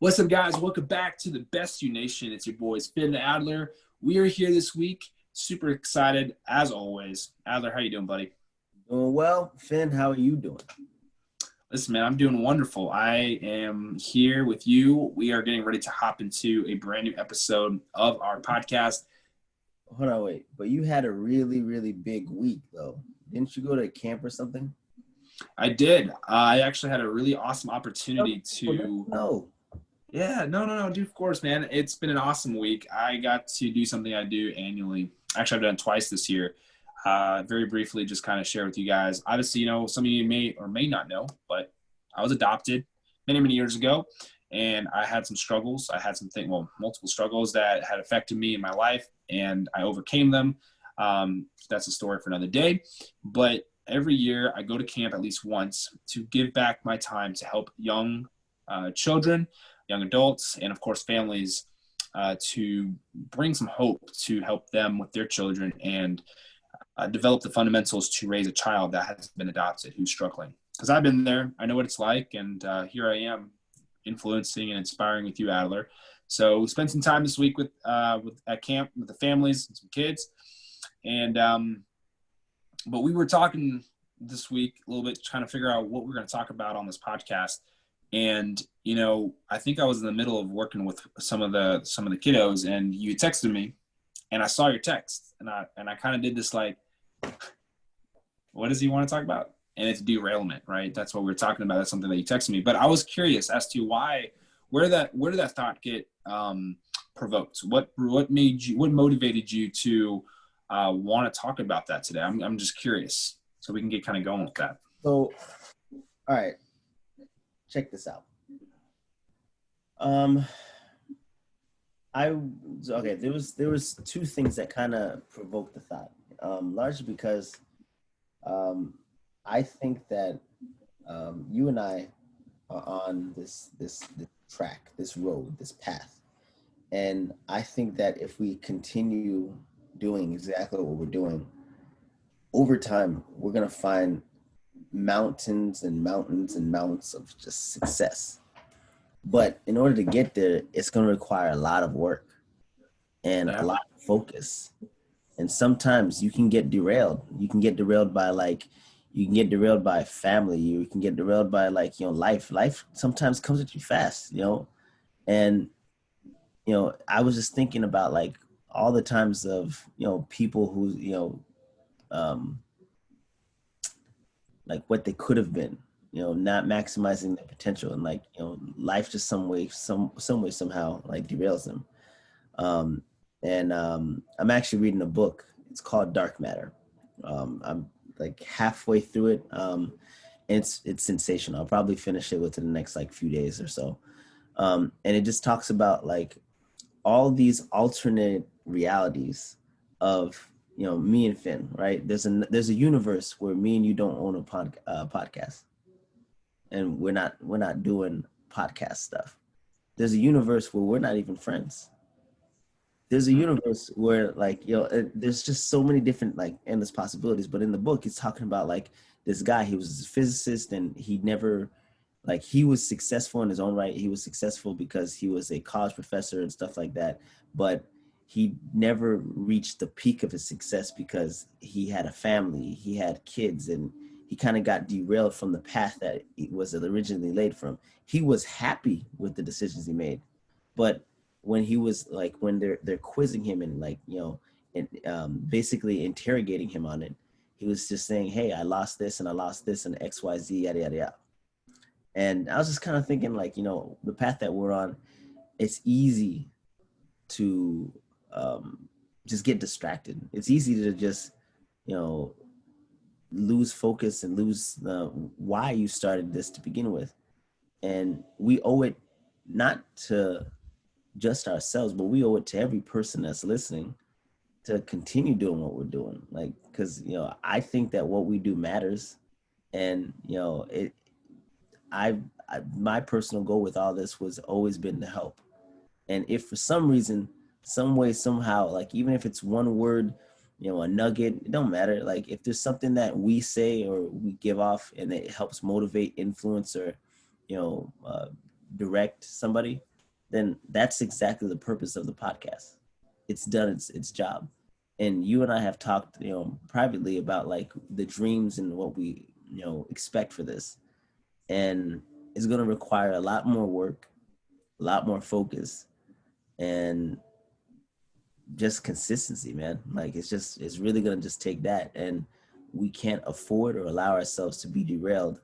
What's up, guys? Welcome back to the Best You Nation. It's your boys, Finn Adler. We are here this week. Super excited, as always. Adler, how you doing, buddy? Doing well. Finn, how are you doing? Listen, man, I'm doing wonderful. I am here with you. We are getting ready to hop into a brand new episode of our podcast. Hold on, wait. But you had a really, really big week, though. Didn't you go to camp or something? I did. I actually had a really awesome opportunity to. No. Yeah, no, dude, of course, man. It's been an awesome week. I got to do something I do annually. Actually, I've done it twice this year. Very briefly, just kind of share with you guys. Obviously, some of you may or may not know, but I was adopted many, many years ago, and I had some struggles. I had multiple struggles that had affected me in my life, and I overcame them. That's a story for another day. But every year, I go to camp at least once to give back my time to help young children, young adults, and of course families, to bring some hope to help them with their children and develop the fundamentals to raise a child that has been adopted who's struggling. Because I've been there, I know what it's like, and here I am influencing and inspiring with you, Adler. So we spent some time this week at camp with the families and some kids, and but we were talking this week a little bit, trying to figure out what we're going to talk about on this podcast. And, I think I was in the middle of working with some of the kiddos, and you texted me, and I saw your text, and I kind of did this, like, what does he want to talk about? And it's derailment, right? That's what we're talking about. That's something that you texted me. But I was curious as to where did that thought get provoked? What motivated you to want to talk about that today? I'm just curious, so we can get kind of going with that. So, all right. Check this out. There was two things that kind of provoked the thought. Largely because I think that you and I are on this track, this road, this path, and I think that if we continue doing exactly what we're doing, over time we're gonna find mountains and mountains and mountains of just success. But in order to get there, it's going to require a lot of work and a lot of focus. And sometimes you can get derailed. You can get derailed by family. You can get derailed by life. Life sometimes comes at you fast, And I was just thinking about all the times of people who what they could have been, not maximizing their potential, and life just some way somehow derails them. I'm actually reading a book. It's called Dark Matter. I'm halfway through it. And it's sensational. I'll probably finish it within the next few days or so. And it just talks about all these alternate realities of me and Finn, right? There's a universe where me and you don't own a podcast, and we're not doing podcast stuff. There's a universe where we're not even friends. There's a universe where there's just so many different endless possibilities. But in the book, it's talking about this guy. He was a physicist, and he never he was successful in his own right. He was successful because he was a college professor and stuff like that. But he never reached the peak of his success because he had a family, he had kids, and he kind of got derailed from the path that it was originally laid from. He was happy with the decisions he made, but when he was when they're quizzing him and basically interrogating him on it, he was just saying, "Hey, I lost this and I lost this and X, Y, Z, yada yada yada." And I was just kind of thinking, the path that we're on, it's easy to just get distracted. It's easy to just, lose focus and lose why you started this to begin with. And we owe it not to just ourselves, but we owe it to every person that's listening to continue doing what we're doing. Because, I think that what we do matters. And, my personal goal with all this was always been to help. And if for some reason, some way, somehow, even if it's one word, a nugget, it don't matter. If there's something that we say or we give off and it helps motivate, influence, or, direct somebody, then that's exactly the purpose of the podcast. It's done its job. And you and I have talked, privately about like the dreams and what we, expect for this. And it's going to require a lot more work, a lot more focus, and just consistency, man. Like it's really going to just take that. And we can't afford or allow ourselves to be derailed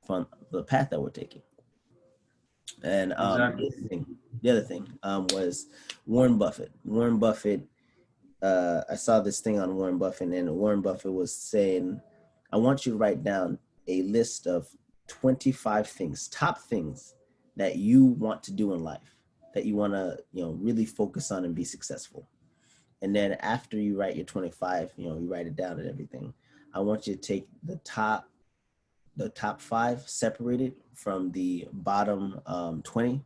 from the path that we're taking. And Exactly. the other thing was Warren Buffett. Warren Buffett. I saw this thing on Warren Buffett, and Warren Buffett was saying, "I want you to write down a list of 25 things, top things that you want to do in life, that you want to, really focus on and be successful. And then after you write your 25, you write it down and everything. I want you to take the top five separated from the bottom 20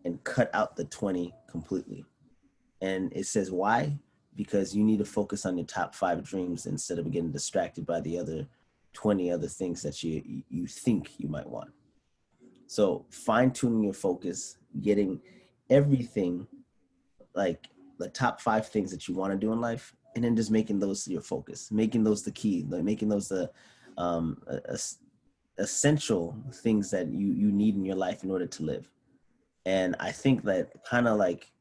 and cut out the 20 completely. And it says why? Because you need to focus on your top five dreams instead of getting distracted by the other 20 other things that you think you might want. So fine tuning your focus, getting everything, like the top five things that you want to do in life, and then just making those your focus, making those the key, like making those the um, essential things that you need in your life in order to live. And I think that kind of like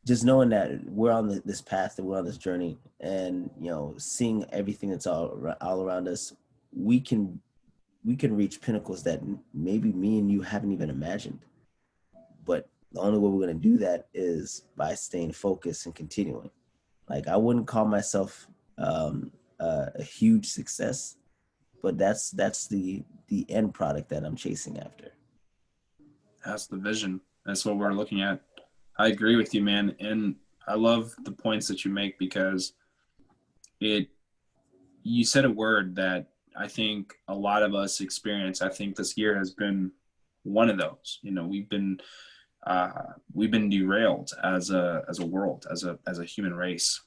just knowing that we're on this path, that we're on this journey, and seeing everything that's all around us, we can reach pinnacles that maybe me and you haven't even imagined. But the only way we're going to do that is by staying focused and continuing. Like I wouldn't call myself a huge success, but that's the end product that I'm chasing after. That's the vision. That's what we're looking at. I agree with you, man. And I love the points that you make because you said a word that I think a lot of us experience. I think this year has been one of those. We've been derailed as a world, as a human race,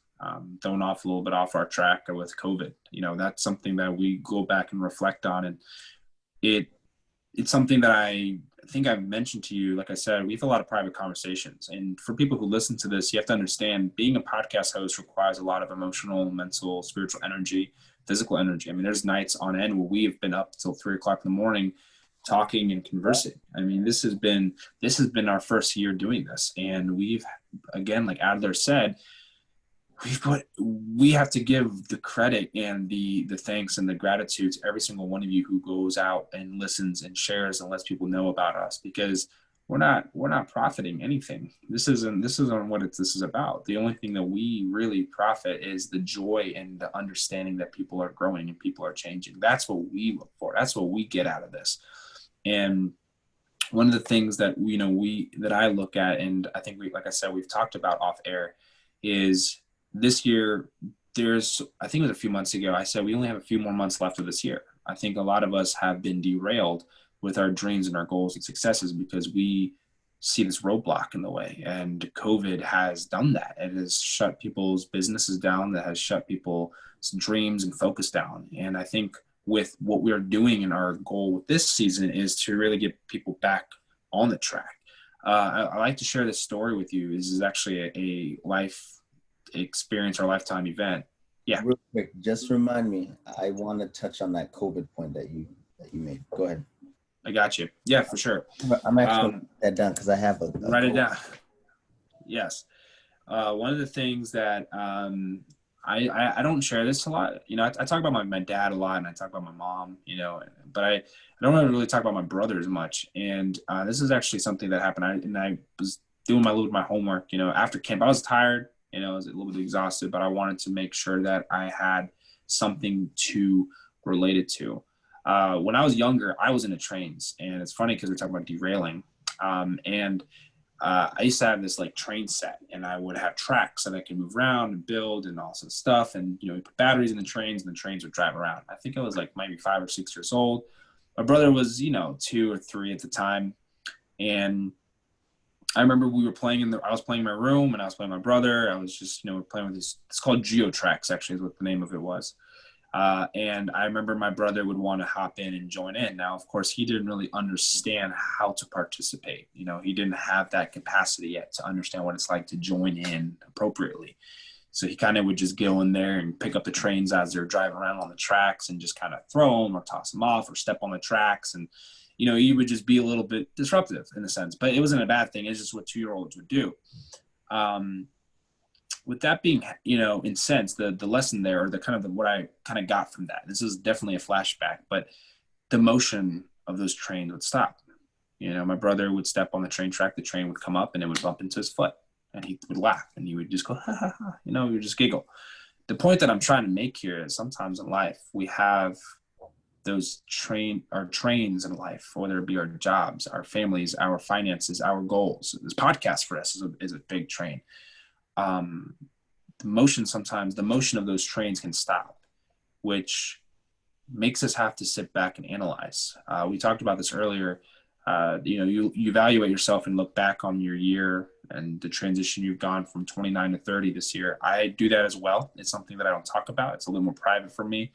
thrown off a little bit off our track with COVID. That's something that we go back and reflect on, and it's something that I think I've mentioned to you. Like I said, we have a lot of private conversations, and for people who listen to this, you have to understand being a podcast host requires a lot of emotional, mental, spiritual energy, physical energy. I mean, there's nights on end where we've been up till 3 o'clock in the morning talking and conversing. I mean, this has been our first year doing this, and we've, again, like Adler said, we have to give the credit and the thanks and the gratitude to every single one of you who goes out and listens and shares and lets people know about us, because we're not profiting anything. This isn't what this is about. The only thing that we really profit is the joy and the understanding that people are growing and people are changing. That's what we look for. That's what we get out of this. And one of the things that that I look at, and I think like I said, we've talked about off air, is this year, I think it was a few months ago, I said we only have a few more months left of this year. I think a lot of us have been derailed with our dreams and our goals and successes because we see this roadblock in the way. And COVID has done that. It has shut people's businesses down, that has shut people's dreams and focus down. And I think with what we're doing and our goal with this season is to really get people back on the track. I like to share this story with you. This is actually a life experience or lifetime event. Yeah. Real quick, just remind me. I want to touch on that COVID point that you made. Go ahead. I got you. Yeah, for sure. I'm actually write that down because I have a write it down. Yes. One of the things that I don't share this a lot. I talk about my dad a lot, and I talk about my mom, but I don't really talk about my brother as much. And this is actually something that happened. I was doing my homework, after camp. I was tired, I was a little bit exhausted, but I wanted to make sure that I had something to relate it to. When I was younger, I was into trains, and it's funny because we're talking about derailing. I used to have this like train set, and I would have tracks that I could move around and build and all sorts of stuff. And, we put batteries in the trains, and the trains would drive around. I think I was like maybe 5 or 6 years old. My brother was, 2 or 3 at the time. And I remember I was playing in my room, and I was playing with my brother. I was just, playing with these, it's called Geo Tracks, actually, is what the name of it was. And I remember my brother would want to hop in and join in. Now, of course, he didn't really understand how to participate. You know, he didn't have that capacity yet to understand what it's like to join in appropriately. So he kind of would just go in there and pick up the trains as they're driving around on the tracks and just kind of throw them or toss them off or step on the tracks. And, you know, he would just be a little bit disruptive in a sense, but it wasn't a bad thing. It's just what 2-year-olds would do. With that being, you know, in sense, the lesson there, or the kind of what I kind of got from that, this is definitely a flashback, but the motion of those trains would stop. You know, my brother would step on the train track, the train would come up and it would bump into his foot and he would laugh and he would just go, ha, ha, ha, you know, he would just giggle. The point that I'm trying to make here is sometimes in life, we have those trains in life, whether it be our jobs, our families, our finances, our goals. This podcast for us is a big train. The motion of those trains can stop, which makes us have to sit back and analyze. We talked about this earlier. You know, you evaluate yourself and look back on your year and the transition you've gone from 29 to 30 this year. I do that as well. It's something that I don't talk about. It's a little more private for me.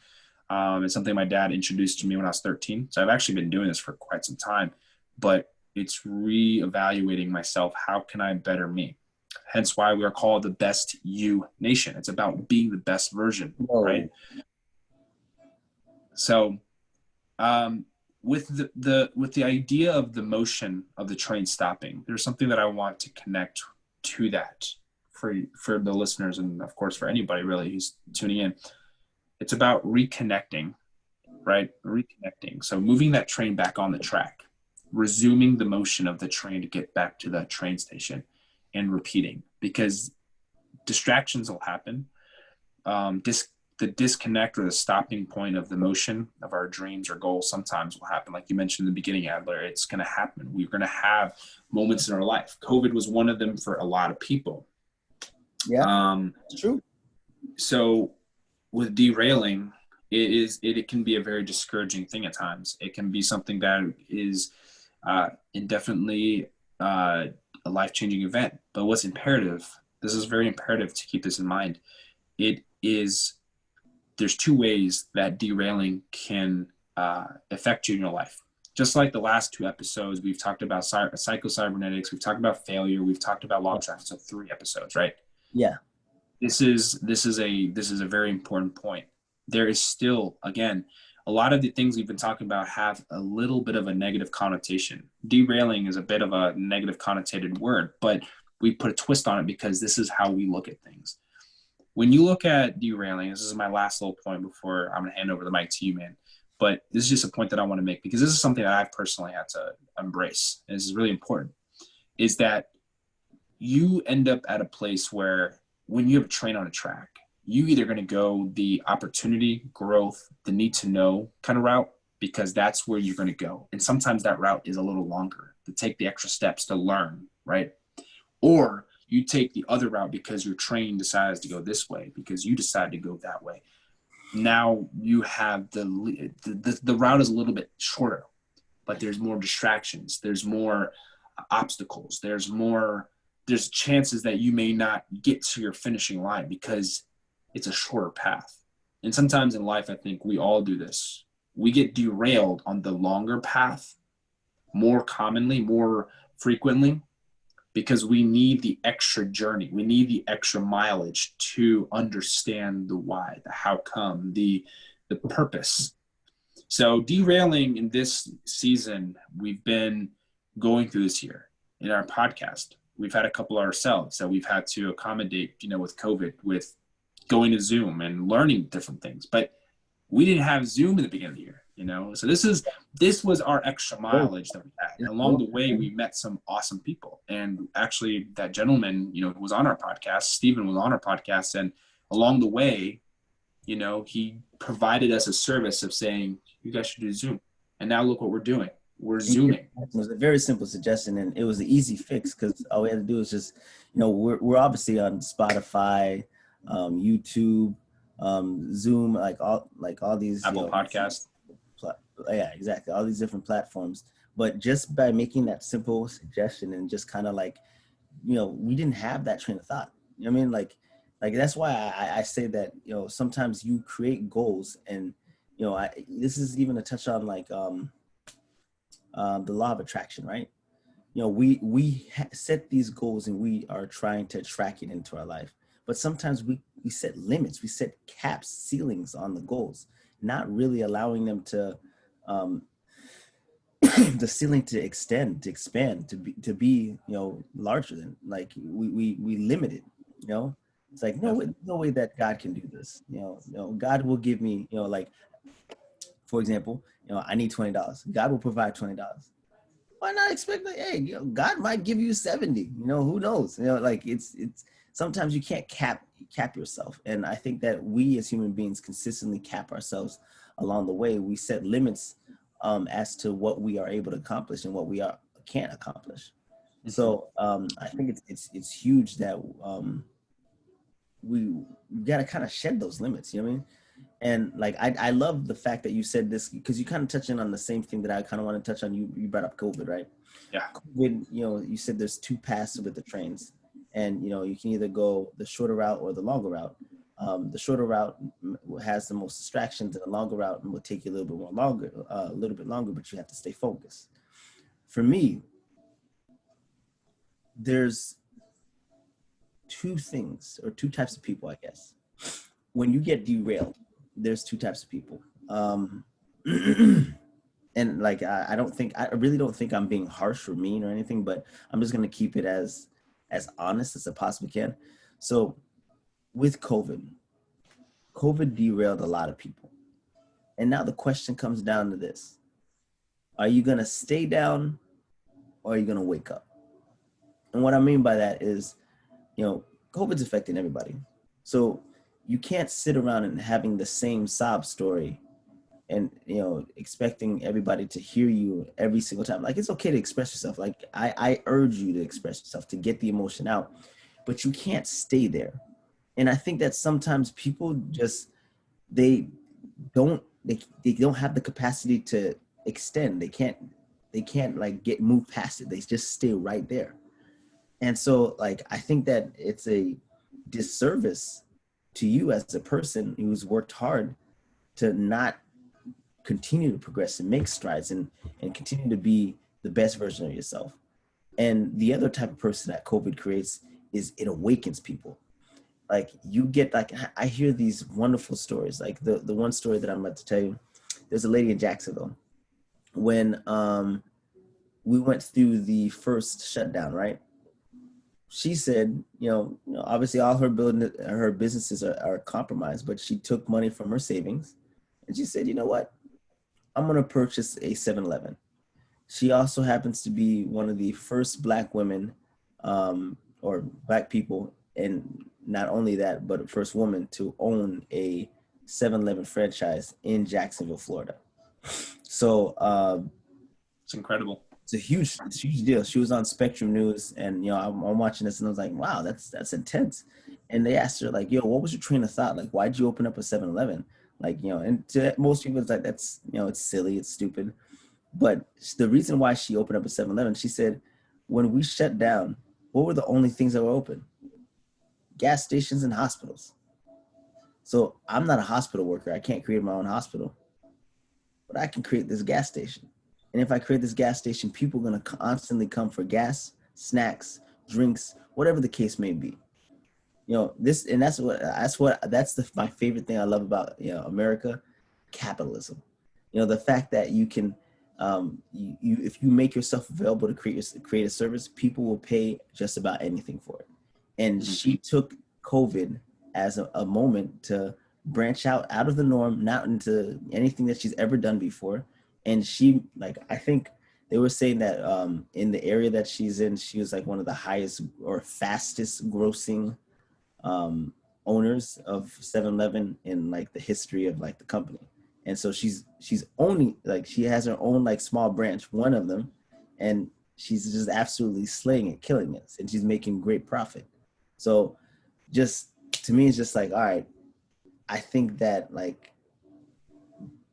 It's something my dad introduced to me when I was 13. So I've actually been doing this for quite some time, but it's reevaluating myself. How can I better me? Hence why we are called the Best You Nation. It's about being the best version, right? So, with the idea of the motion of the train stopping, there's something that I want to connect to that for the listeners, and of course for anybody really who's tuning in. It's about reconnecting, right? Reconnecting. So moving that train back on the track, resuming the motion of the train to get back to the train station, and repeating, because distractions will happen. The disconnect or the stopping point of the motion of our dreams or goals sometimes will happen. Like you mentioned in the beginning, Adler, it's going to happen. We're going to have moments in our life. COVID was one of them for a lot of people. Yeah, it's true. So with derailing, it can be a very discouraging thing at times. It can be something that is indefinitely a life-changing event. But what's imperative, this is very imperative to keep this in mind, there's 2 ways that derailing can affect you in your life. Just like the last 2 episodes, we've talked about psycho-cybernetics, we've talked about failure, we've talked about law of attraction. So 3 episodes, right? Yeah. This is a very important point. There is still, again, a lot of the things we've been talking about have a little bit of a negative connotation. Derailing is a bit of a negative connotated word, but we put a twist on it because this is how we look at things. When you look at derailing, this is my last little point before I'm going to hand over the mic to you, man. But this is just a point that I want to make because this is something that I've personally had to embrace. And this is really important, is that you end up at a place where when you have a train on a track, you either going to go the opportunity, growth, the need to know kind of route, because that's where you're going to go. And sometimes that route is a little longer to take the extra steps to learn, right? Or you take the other route because your train decides to go this way because you decide to go that way. Now you have the route is a little bit shorter, but there's more distractions. There's more obstacles. There's chances that you may not get to your finishing line because it's a shorter path. And sometimes in life, I think we all do this. We get derailed on the longer path more commonly, more frequently, because we need the extra journey. We need the extra mileage to understand the why, the how come, the purpose. So derailing in this season, we've been going through this year in our podcast. We've had a couple ourselves that we've had to accommodate, with COVID, with going to Zoom and learning different things. But we didn't have Zoom in the beginning of the year, So this was our extra mileage that we had. And along the way, we met some awesome people. And actually, that gentleman, was on our podcast. Stephen was on our podcast. And along the way, he provided us a service of saying, you guys should do Zoom. And now look what we're doing. We're Zooming. It was a very simple suggestion, and it was an easy fix because all we had to do is just, we're obviously on Spotify, YouTube, Zoom, like all these Apple Podcasts. Yeah, exactly. All these different platforms. But just by making that simple suggestion and just kind of we didn't have that train of thought. You know what I mean? Like that's why I say that, sometimes you create goals, and this is even a touch on like the law of attraction, right? We set these goals and we are trying to track it into our life, but sometimes we set limits, we set caps, ceilings on the goals, not really allowing them to um, the ceiling to extend, to expand, to be larger than, like, we limit it. It's like, no way, Definitely. no way that God can do this. God will give me, like, for example, I need $20. God will provide $20. Why not expect, like, hey, God might give you 70? Who knows? Like, it's sometimes you can't cap yourself. And I think that we as human beings consistently cap ourselves along the way. We set limits as to what we are able to accomplish and what we can't accomplish. Hmm. So I think it's huge that we got to kind of shed those limits. You know what I mean? And like, I love the fact that you said this, because you kind of touching on the same thing that I kind of want to touch on. You brought up COVID, right? Yeah. COVID, you said there's two paths with the trains, and you can either go the shorter route or the longer route. The shorter route has the most distractions, and the longer route will take you a little bit longer, but you have to stay focused. For me, there's two things, or two types of people, I guess. When you get derailed, there's two types of people. And like, I really don't think I'm being harsh or mean or anything, but I'm just gonna keep it as honest as I possibly can. So with COVID derailed a lot of people, and now the question comes down to this: are you gonna stay down, or are you gonna wake up? And what I mean by that is, COVID's affecting everybody, so you can't sit around and having the same sob story, and expecting everybody to hear you every single time. Like, it's okay to express yourself. Like, I urge you to express yourself, to get the emotion out, but you can't stay there. And I think that sometimes people just, they they don't have the capacity to extend. They can't like get moved past it. They just stay right there. And so, like, I think that it's a disservice to you as a person who's worked hard to not continue to progress and make strides, and continue to be the best version of yourself. And the other type of person that COVID creates is, it awakens people. Like, you get, like, I hear these wonderful stories. Like, the one story that I'm about to tell you, there's a lady in Jacksonville when we went through the first shutdown, right? She said, obviously all her businesses are compromised, but she took money from her savings, and she said, you know what? I'm going to purchase a 7-Eleven. She also happens to be one of the first Black women, or Black people, and not only that, but first woman to own a 7-Eleven franchise in Jacksonville, Florida. So It's incredible. it's a huge deal. She was on Spectrum News, and I'm watching this, and I was like, wow, that's intense. And they asked her, like, yo, what was your train of thought? Like, why'd you open up a 7-Eleven? Like, and to most people, it's like, that's, it's silly, it's stupid. But the reason why she opened up a 7-Eleven, she said, when we shut down, what were the only things that were open? Gas stations and hospitals. So I'm not a hospital worker. I can't create my own hospital, but I can create this gas station. And if I create this gas station, people are going to constantly come for gas, snacks, drinks, whatever the case may be. This, and that's my favorite thing I love about America: capitalism. The fact that you can, if you make yourself available to create a service, people will pay just about anything for it. And Mhm. she took COVID as a moment to branch out of the norm, not into anything that she's ever done before. And she, like, I think they were saying that in the area that she's in, she was like one of the highest or fastest grossing owners of 7-Eleven in like the history of like the company. And so she's only, like, she has her own like small branch, one of them, and she's just absolutely slaying it, killing it, and she's making great profit. So just, to me, it's just like, all right, I think that, like,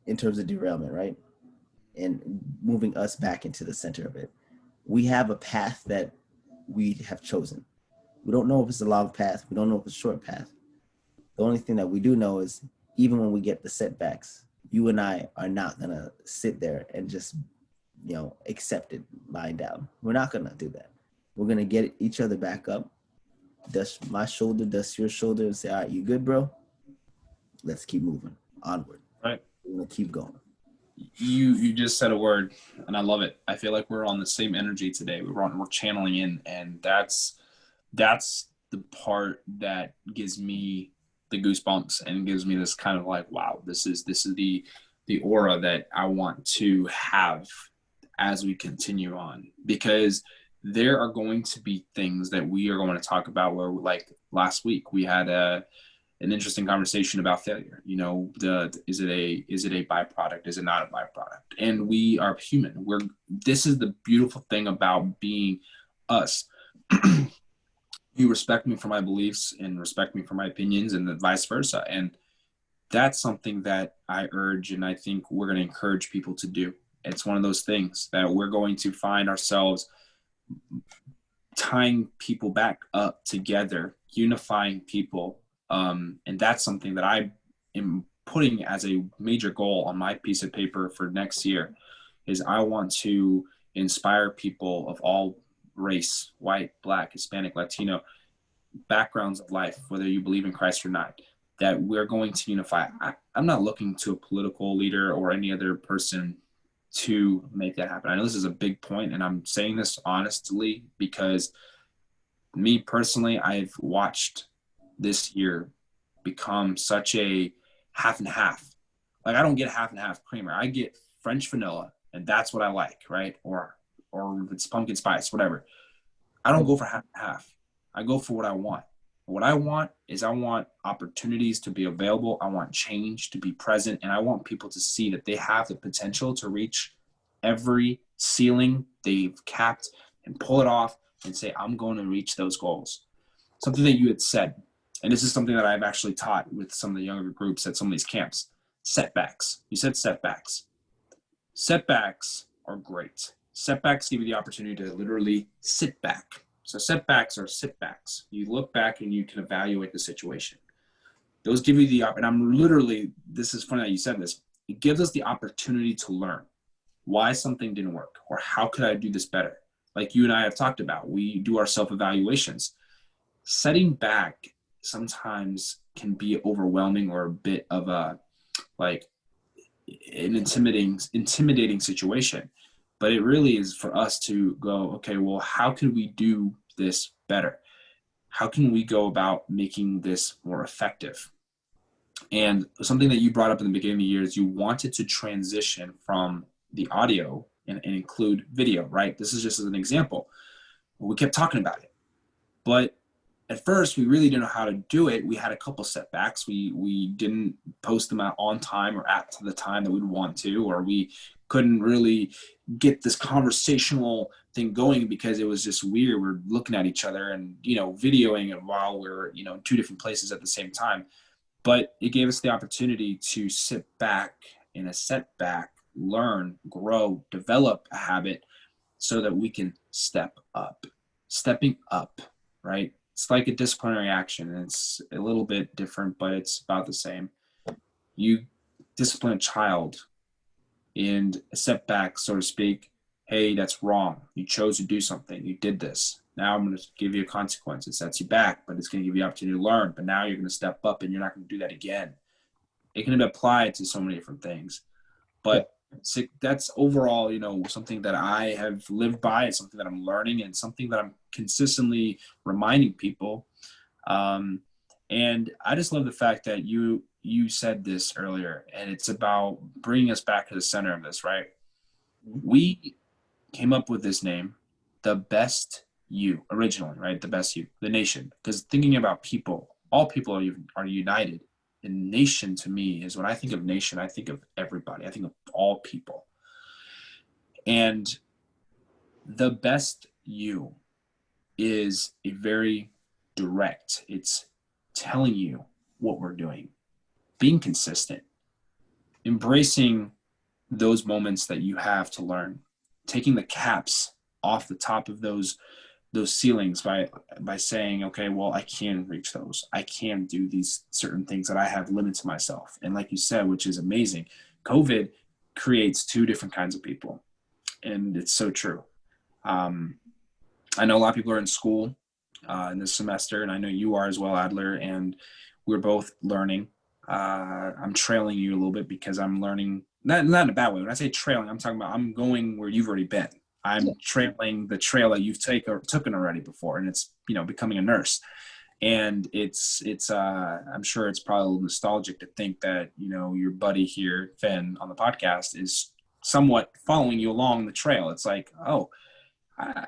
in terms of derailment, right? And moving us back into the center of it, we have a path that we have chosen. We don't know if it's a long path. We don't know if it's a short path. The only thing that we do know is even when we get the setbacks, you and I are not going to sit there and just, accept it lying down. We're not going to do that. We're going to get each other back up, dust my shoulder, dust your shoulder, and say, all right, you good, bro? Let's keep moving onward. Right. We're going to keep going. You just said a word, and I love it. I feel like we're on the same energy today. We're channeling in, and that's the part that gives me the goosebumps and gives me this kind of like, wow, this is the aura that I want to have as we continue on, because there are going to be things that we are going to talk about where, like last week, we had an interesting conversation about failure. Is it a byproduct? Is it not a byproduct? And we are human. This is the beautiful thing about being us. You respect me for my beliefs and respect me for my opinions, and vice versa. And that's something that I urge, and I think we're going to encourage people to do. It's one of those things that we're going to find ourselves tying people back up together, unifying people. And that's something that I am putting as a major goal on my piece of paper for next year, is I want to inspire people of all race, white, Black, Hispanic, Latino, backgrounds of life, whether you believe in Christ or not, that we're going to unify. I'm not looking to a political leader or any other person to make that happen. I know this is a big point, and I'm saying this honestly because me personally, I've watched this year become such a half and half. Like, I don't get half and half creamer. I get French vanilla, and that's what I like, right? Or if it's pumpkin spice, whatever. I don't go for half and half. I go for what I want. What I want is I want opportunities to be available. I want change to be present. And I want people to see that they have the potential to reach every ceiling they've capped and pull it off and say, I'm going to reach those goals. Something that you had said, and this is something that I've actually taught with some of the younger groups at some of these camps: setbacks. You said setbacks. Setbacks are great. Setbacks give you the opportunity to literally sit back. So setbacks are sitbacks. You look back and you can evaluate the situation. Those give you the, and I'm literally, this is funny that you said this, it gives us the opportunity to learn why something didn't work, or how could I do this better? Like you and I have talked about, we do our self-evaluations. Setting back sometimes can be overwhelming, or a bit of a, like, an intimidating situation. But it really is for us to go, okay, well, how can we do this better? How can we go about making this more effective? And something that you brought up in the beginning of the year is you wanted to transition from the audio and include video, right? This is just as an example. We kept talking about it, but at first we really didn't know how to do it. We had a couple setbacks. We didn't post them out on time or at the time that we'd want to, or we couldn't really get this conversational thing going because it was just weird. We're looking at each other and, videoing it while we're, in two different places at the same time. But it gave us the opportunity to sit back in a setback, learn, grow, develop a habit so that we can step up. Stepping up, right? It's like a disciplinary action. It's a little bit different, but it's about the same. You discipline a child and a setback, so to speak. Hey, that's wrong. You chose to do something. You did this. Now I'm going to give you a consequence. It sets you back, but it's going to give you the opportunity to learn. But now you're going to step up and you're not going to do that again. It can be applied to so many different things. But that's overall, something that I have lived by. It's something that I'm learning and something that I'm consistently reminding people. And I just love the fact that you said this earlier, and it's about bringing us back to the center of this, right? We came up with this name, the best you, originally, right? The best you, the nation. Because thinking about people, all people are united. And nation to me is, when I think of nation, I think of everybody. I think of all people. And the best you is a very direct. It's telling you what we're doing, being consistent, embracing those moments that you have to learn, taking the caps off the top of those those ceilings by saying, okay, well, I can reach those. I can do these certain things that I have limited to myself. And like you said, which is amazing, COVID creates two different kinds of people. And it's so true. I know a lot of people are in school in this semester, and I know you are as well, Adler, and we're both learning. I'm trailing you a little bit because I'm learning, not in a bad way. When I say trailing, I'm talking about I'm going where you've already been. I'm trailing the trail that you've taken already before, and it's, becoming a nurse. And it's I'm sure it's probably a little nostalgic to think that, your buddy here, Finn, on the podcast is somewhat following you along the trail. It's like, oh,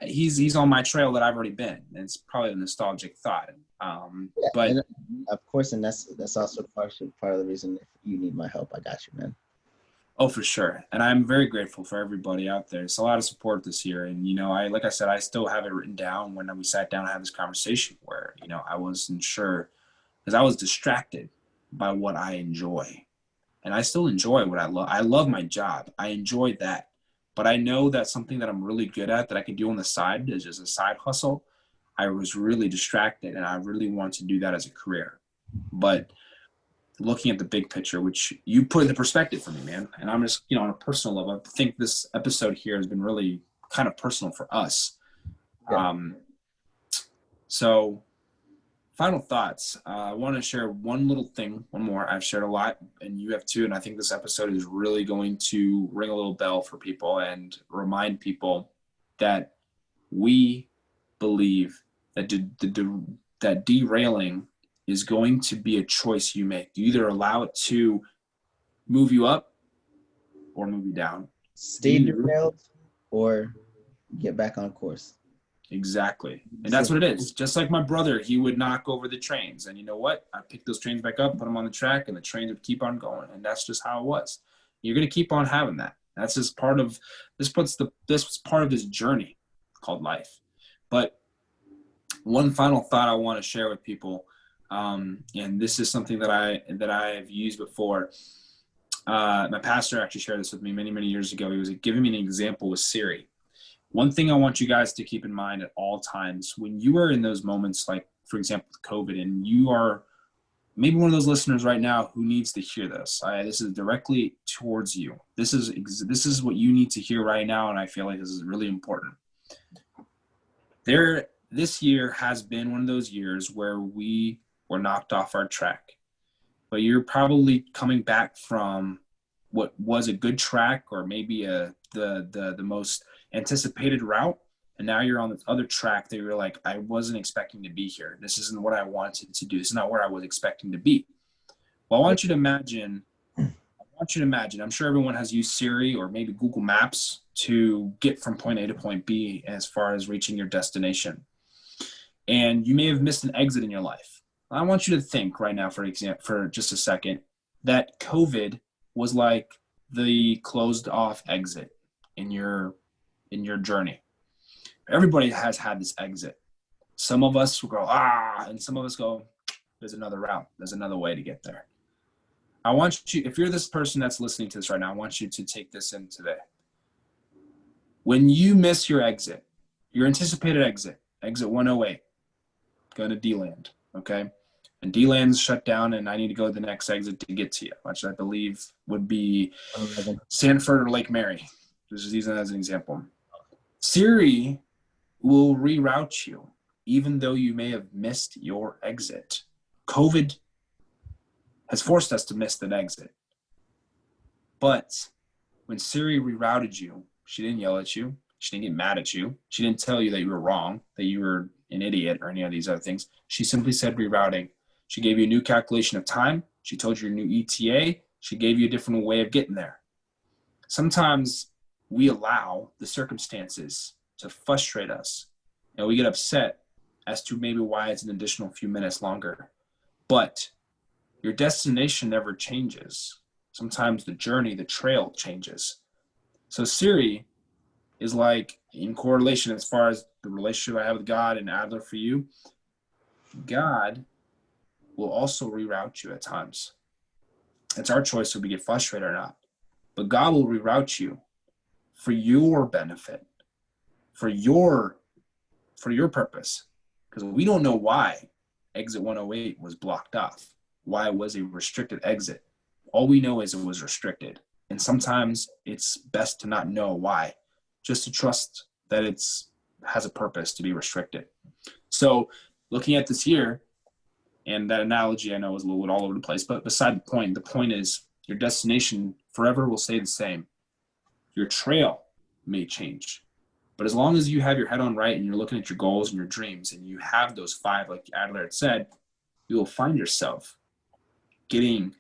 he's on my trail that I've already been. And it's probably a nostalgic thought. But and of course, and that's also part of the reason if you need my help, I got you, man. oh, for sure. And I'm very grateful for everybody out there. It's a lot of support this year. And, like I said, I still have it written down when we sat down and had this conversation where, I wasn't sure because I was distracted by what I enjoy. And I still enjoy what I love. I love my job. I enjoy that. But I know that's something that I'm really good at that I can do on the side as just a side hustle. I was really distracted and I really want to do that as a career. But looking at the big picture, which you put into perspective for me, man. And I'm just, on a personal level, I think this episode here has been really kind of personal for us. Yeah. So final thoughts. I want to share one little thing, one more. I've shared a lot and you have too. And I think this episode is really going to ring a little bell for people and remind people that we believe that that derailing is going to be a choice you make. You either allow it to move you up or move you down. Stay derailed or get back on course. Exactly. And that's what it is. Just like my brother, he would knock over the trains. And you know what? I picked those trains back up, put them on the track, and the trains would keep on going. And that's just how it was. You're going to keep on having that. That's just part of this was part of this journey called life. But one final thought I want to share with people, and this is something that I've used before. My pastor actually shared this with me many, many years ago. He was giving me an example with Siri. One thing I want you guys to keep in mind at all times when you are in those moments, like for example, COVID, and you are maybe one of those listeners right now who needs to hear this. This is directly towards you. This is what you need to hear right now, and I feel like this is really important. This year has been one of those years where we were knocked off our track, but you're probably coming back from what was a good track or maybe the most anticipated route, and now you're on this other track that you're like, I wasn't expecting to be here. This isn't what I wanted to do. This is not where I was expecting to be. Well, I want you to imagine, I'm sure everyone has used Siri or maybe Google Maps to get from point A to point B as far as reaching your destination. And you may have missed an exit in your life. I want you to think right now, for just a second, that COVID was like the closed off exit in your journey. Everybody has had this exit. Some of us will go, and some of us go, there's another route. There's another way to get there. I want you, if you're this person that's listening to this right now, I want you to take this in today. When you miss your exit, your anticipated exit 108, going to D-Land, okay? And D-Land's shut down, and I need to go to the next exit to get to you, which I believe would be Sanford or Lake Mary. Just using that as an example. Siri will reroute you, even though you may have missed your exit. COVID has forced us to miss that exit. But when Siri rerouted you, she didn't yell at you. She didn't get mad at you. She didn't tell you that you were wrong, that you were an idiot or any of these other things. She simply said rerouting. She gave you a new calculation of time. She told you your new ETA. She gave you a different way of getting there. Sometimes we allow the circumstances to frustrate us, and we get upset as to maybe why it's an additional few minutes longer. But your destination never changes. Sometimes the journey, the trail changes. So Siri is like in correlation as far as the relationship I have with God and Adler for you. God will also reroute you at times. It's our choice if we get frustrated or not. But God will reroute you for your benefit, for your for your purpose, because we don't know why exit 108 was blocked off, why it was a restricted exit. All we know is it was restricted. And sometimes it's best to not know why, just to trust that it's has a purpose to be restricted. So looking at this here, and that analogy I know is a little bit all over the place, but beside the point is your destination forever will stay the same. Your trail may change. But as long as you have your head on right and you're looking at your goals and your dreams and you have those 5, like Adler had said, you will find yourself getting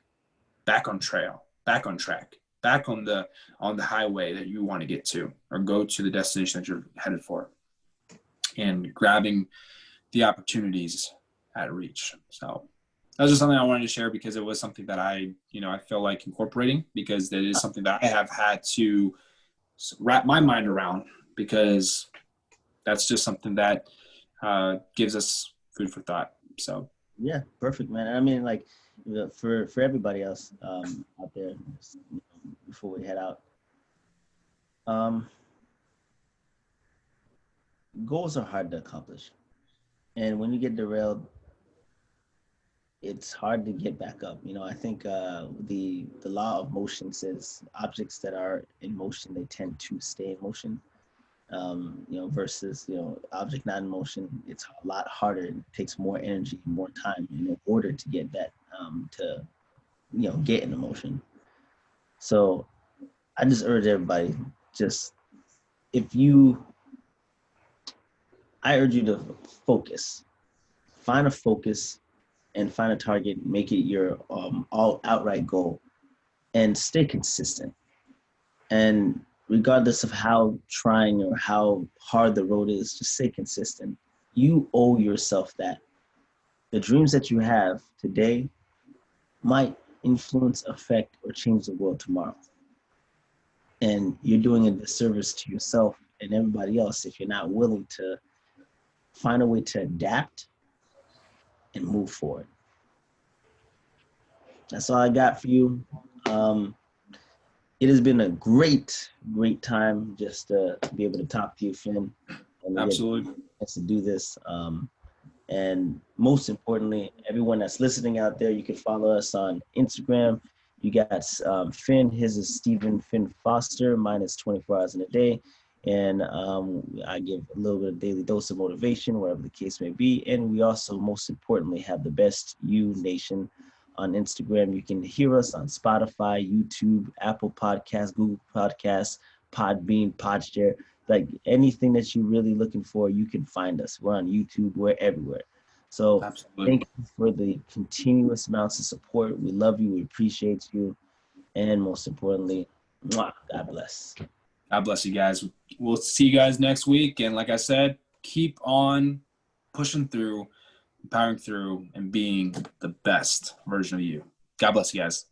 back on trail, back on track, back on the highway that you want to get to, or go to the destination that you're headed for, and grabbing the opportunities at reach. So that's just something I wanted to share, because it was something that I feel like incorporating, because that is something that I have had to wrap my mind around, because that's just something that gives us food for thought. So Yeah, perfect, man. I mean, like, for everybody else out there, before we head out, goals are hard to accomplish, and when you get derailed, it's hard to get back up. I think the law of motion says objects that are in motion, they tend to stay in motion. Versus object not in motion, it's a lot harder. It takes more energy, more time in order to get that to get into motion. So I just urge everybody, I urge you to focus, find a focus and find a target, make it your all outright goal, and stay consistent. And regardless of how trying or how hard the road is, just stay consistent. You owe yourself that. The dreams that you have today might influence, affect, or change the world tomorrow. And you're doing a disservice to yourself and everybody else if you're not willing to find a way to adapt and move forward. That's all I got for you. It has been a great time just to be able to talk to you, Finn. And absolutely. To do this. And most importantly, everyone that's listening out there, you can follow us on Instagram. You got Finn, his is Stephen Finn Foster, mine is 24 hours in a day. And I give a little bit of daily dose of motivation, whatever the case may be. And we also, most importantly, have the Best You Nation on Instagram. You can hear us on Spotify, YouTube, Apple Podcasts, Google Podcasts, Podbean, Podshare. Like anything that you're really looking for, you can find us. We're on YouTube, we're everywhere. So absolutely. Thank you for the continuous amounts of support. We love you, we appreciate you. And most importantly, God bless. God bless you guys. We'll see you guys next week. And like I said, keep on pushing through, powering through, and being the best version of you. God bless you guys.